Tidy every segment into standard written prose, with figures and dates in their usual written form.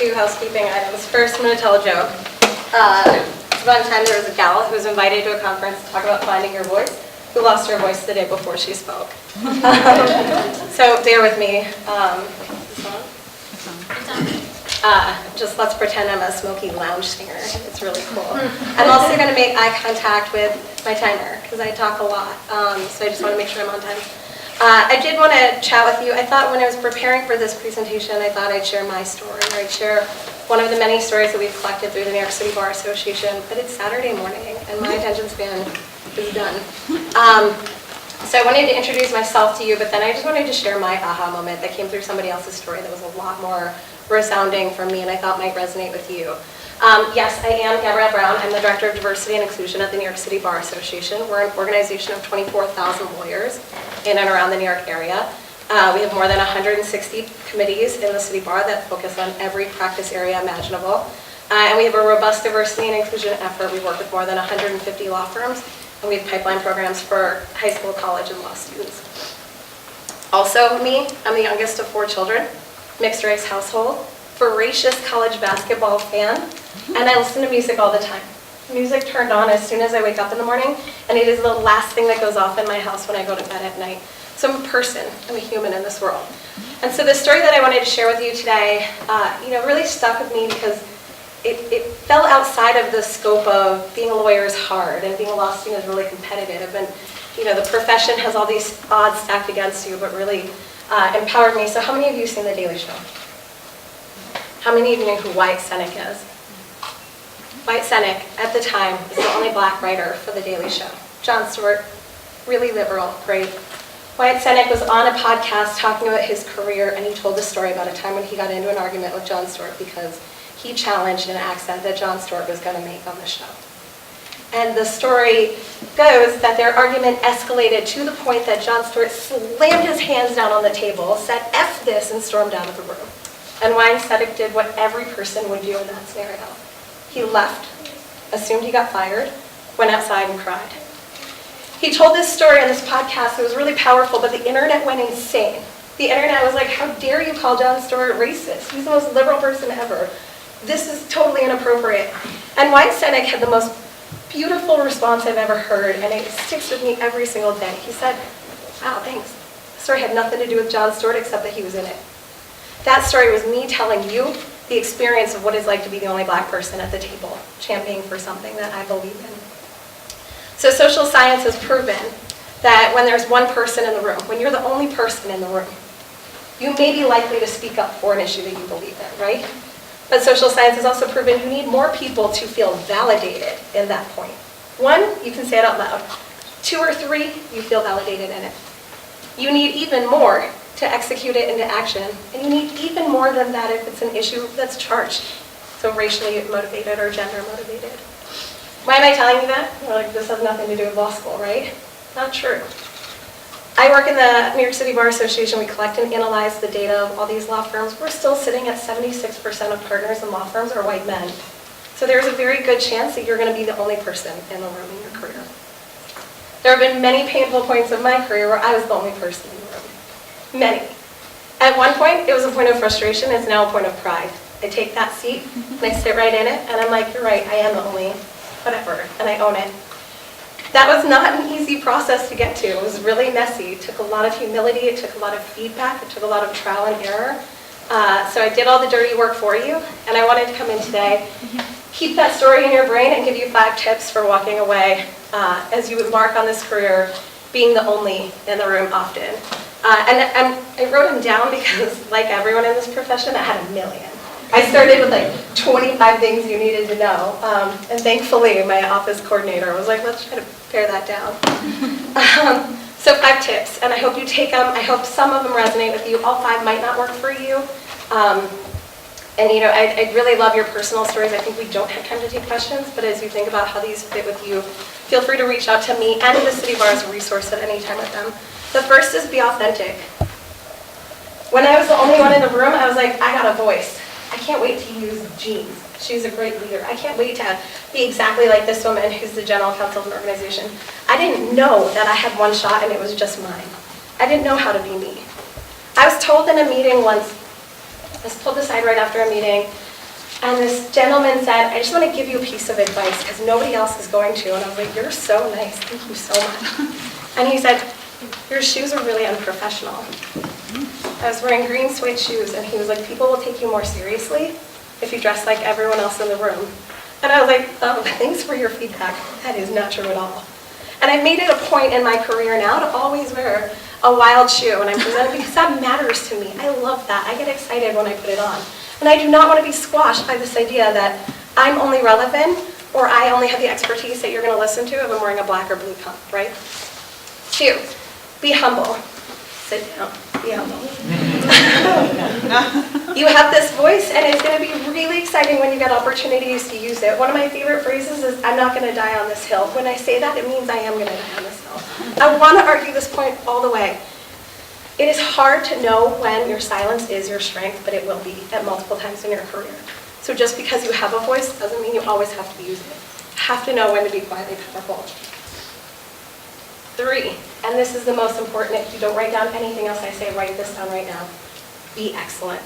2 housekeeping items. First, I'm going to tell a joke. One time there was a gal who was invited to a conference to talk about finding your voice, who lost her voice the day before she spoke. So bear with me. Just let's pretend I'm a smoky lounge singer. It's really cool. I'm also going to make eye contact with my timer because I talk a lot. So I just want to make sure I'm on time. I did want to chat with you. I thought when I was preparing for this presentation, I thought I'd share my story, or I'd share one of the many stories that we've collected through the New York City Bar Association. But it's Saturday morning, and my attention span is done. So I wanted to introduce myself to you, but then I just wanted to share my aha moment that came through somebody else's story that was a lot more resounding for me and I thought might resonate with you. Yes, I am Gabrielle Brown. I'm the Director of Diversity and Inclusion at the New York City Bar Association. We're an organization of 24,000 lawyers in and around the New York area. We have more than 160 committees in the City Bar that focus on every practice area imaginable. And we have a robust diversity and inclusion effort. We work with more than 150 law firms, and we have pipeline programs for high school, college, and law students. Also me, I'm the youngest of 4 children, mixed race household, voracious college basketball fan, and I listen to music all the time. Music turned on as soon as I wake up in the morning, and it is the last thing that goes off in my house when I go to bed at night. So I'm a person, I'm a human in this world. And so the story that I wanted to share with you today, really stuck with me because it fell outside of the scope of being a lawyer is hard and being a law student is really competitive. And the profession has all these odds stacked against you, but really empowered me. So how many of you have seen The Daily Show? How many of you know who Wyatt Cenac is? Wyatt Cenac, at the time, was the only black writer for The Daily Show. Jon Stewart, really liberal, great. Wyatt Cenac was on a podcast talking about his career, and he told the story about a time when he got into an argument with Jon Stewart because he challenged an accent that Jon Stewart was going to make on the show. And the story goes that their argument escalated to the point that Jon Stewart slammed his hands down on the table, said F this, and stormed out of the room. And Wyatt Cenac did what every person would do in that scenario. He left, assumed he got fired, went outside and cried. He told this story on this podcast. It was really powerful, but the internet went insane. The internet was like, how dare you call Jon Stewart racist? He's the most liberal person ever. This is totally inappropriate. And Wyatt Cenac had the most beautiful response I've ever heard, and it sticks with me every single day. He said, wow, thanks. The story had nothing to do with Jon Stewart except that he was in it. That story was me telling you the experience of what it's like to be the only black person at the table, championing for something that I believe in. So social science has proven that when there's one person in the room, when you're the only person in the room, you may be likely to speak up for an issue that you believe in, right? But social science has also proven you need more people to feel validated in that point. 1, you can say it out loud. 2 or 3, you feel validated in it. You need even more to execute it into action. And you need even more than that if it's an issue that's charged. So racially motivated or gender motivated. Why am I telling you that? You're like, this has nothing to do with law school, right? Not true. I work in the New York City Bar Association. We collect and analyze the data of all these law firms. We're still sitting at 76% of partners in law firms are white men. So there's a very good chance that you're going to be the only person in the room in your career. There have been many painful points of my career where I was the only person in the room. Many. At one point, it was a point of frustration. It's now a point of pride. I take that seat, and I sit right in it, and I'm like, you're right, I am the only whatever, and I own it. That was not an easy process to get to. It was really messy. It took a lot of humility. It took a lot of feedback. It took a lot of trial and error. So I did all the dirty work for you, and I wanted to come in today, keep that story in your brain, and give you 5 tips for walking away as you embark on this career, being the only in the room often. I wrote them down because, like everyone in this profession, I had a million. I started with like 25 things you needed to know, and thankfully my office coordinator was like, let's try to pare that down. So 5 tips, and I hope you take them. I hope some of them resonate with you. All 5 might not work for you. I'd really love your personal stories. I think we don't have time to take questions, but as you think about how these fit with you, feel free to reach out to me and the City Bar as a resource at any time with them. The first is be authentic. When I was the only one in the room, I was like, I got a voice. I can't wait to use Jean. She's a great leader. I can't wait to be exactly like this woman who's the general counsel of an organization. I didn't know that I had one shot and it was just mine. I didn't know how to be me. I was told in a meeting once, I was pulled aside right after a meeting, And this gentleman said, I just want to give you a piece of advice because nobody else is going to. And I was like, you're so nice, thank you so much. And he said, your shoes are really unprofessional. I was wearing green suede shoes, and he was like, people will take you more seriously if you dress like everyone else in the room. And I was like, oh, thanks for your feedback. That is not true at all. And I've made it a point in my career now to always wear a wild shoe when I'm presenting because that matters to me. I love that. I get excited when I put it on. And I do not want to be squashed by this idea that I'm only relevant or I only have the expertise that you're going to listen to if I'm wearing a black or blue pump, right? 2, be humble. Sit down. Be humble. You have this voice, and it's going to be really exciting when you get opportunities to use it. One of my favorite phrases is, I'm not going to die on this hill. When I say that, it means I am going to die on this hill. I want to argue this point all the way. It is hard to know when your silence is your strength, but it will be at multiple times in your career. So just because you have a voice doesn't mean you always have to use it. You have to know when to be quietly powerful. 3, and this is the most important. If you don't write down anything else I say, write this down right now. Be excellent.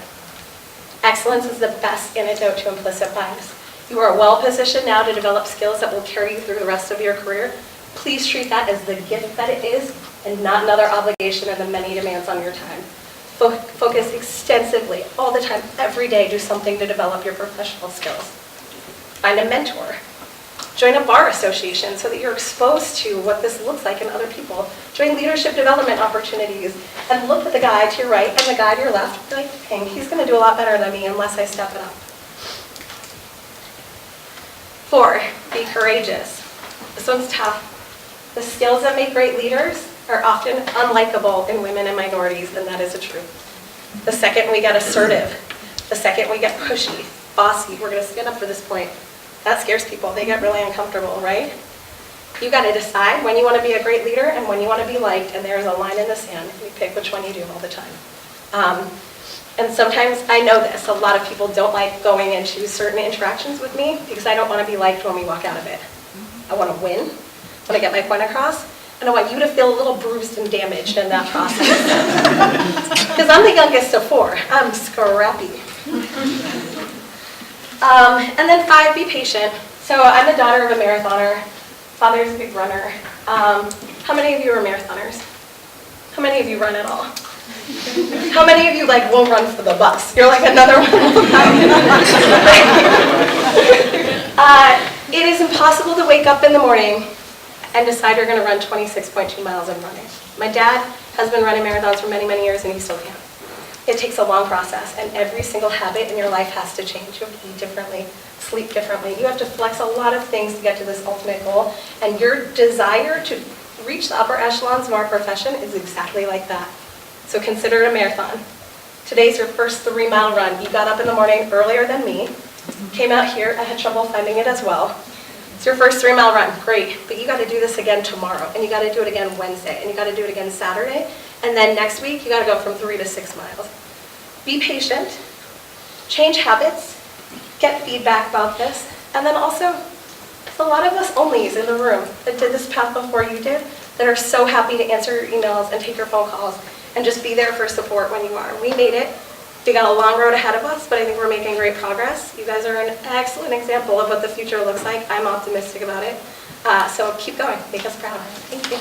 Excellence is the best antidote to implicit bias. You are well positioned now to develop skills that will carry you through the rest of your career. Please treat that as the gift that it is and not another obligation of the many demands on your time. Focus extensively, all the time, every day, do something to develop your professional skills. Find a mentor. Join a bar association so that you're exposed to what this looks like in other people. Join leadership development opportunities and look at the guy to your right and the guy to your left. Be like, dang, he's going to do a lot better than me unless I step it up. 4, be courageous. This one's tough. The skills that make great leaders are often unlikable in women and minorities, and that is the truth. The second we get assertive, the second we get pushy, bossy, we're going to stand up for this point. That scares people. They get really uncomfortable, right? You got to decide when you want to be a great leader and when you want to be liked, and there's a line in the sand. You pick which one you do all the time. And sometimes I know this. A lot of people don't like going into certain interactions with me because I don't want to be liked when we walk out of it. I want to win. I want to get my point across. And I want you to feel a little bruised and damaged in that process. Because I'm the youngest of 4. I'm scrappy. And then 5, be patient. So I'm the daughter of a marathoner. Father's a big runner. How many of you are marathoners? How many of you run at all? How many of you will run for the bus? You're like, another one will come. It is impossible to wake up in the morning and decide you're going to run 26.2 miles in running. My dad has been running marathons for many, many years, and he still can't. It takes a long process, and every single habit in your life has to change. You have to eat differently, sleep differently. You have to flex a lot of things to get to this ultimate goal, and your desire to reach the upper echelons of our profession is exactly like that. So consider it a marathon. Today's your first 3-mile run. You got up in the morning earlier than me, came out here. I had trouble finding it as well. It's your first 3-mile run, great, but you got to do this again tomorrow, and you got to do it again Wednesday, and you got to do it again Saturday, and then next week you got to go from 3 to 6 miles. Be patient, change habits, get feedback about this, and then also, there's a lot of us onlys in the room that did this path before you did that are so happy to answer your emails and take your phone calls and just be there for support when you are. We made it. We got a long road ahead of us, but I think we're making great progress. You guys are an excellent example of what the future looks like. I'm optimistic about it. So keep going. Make us proud. Thank you.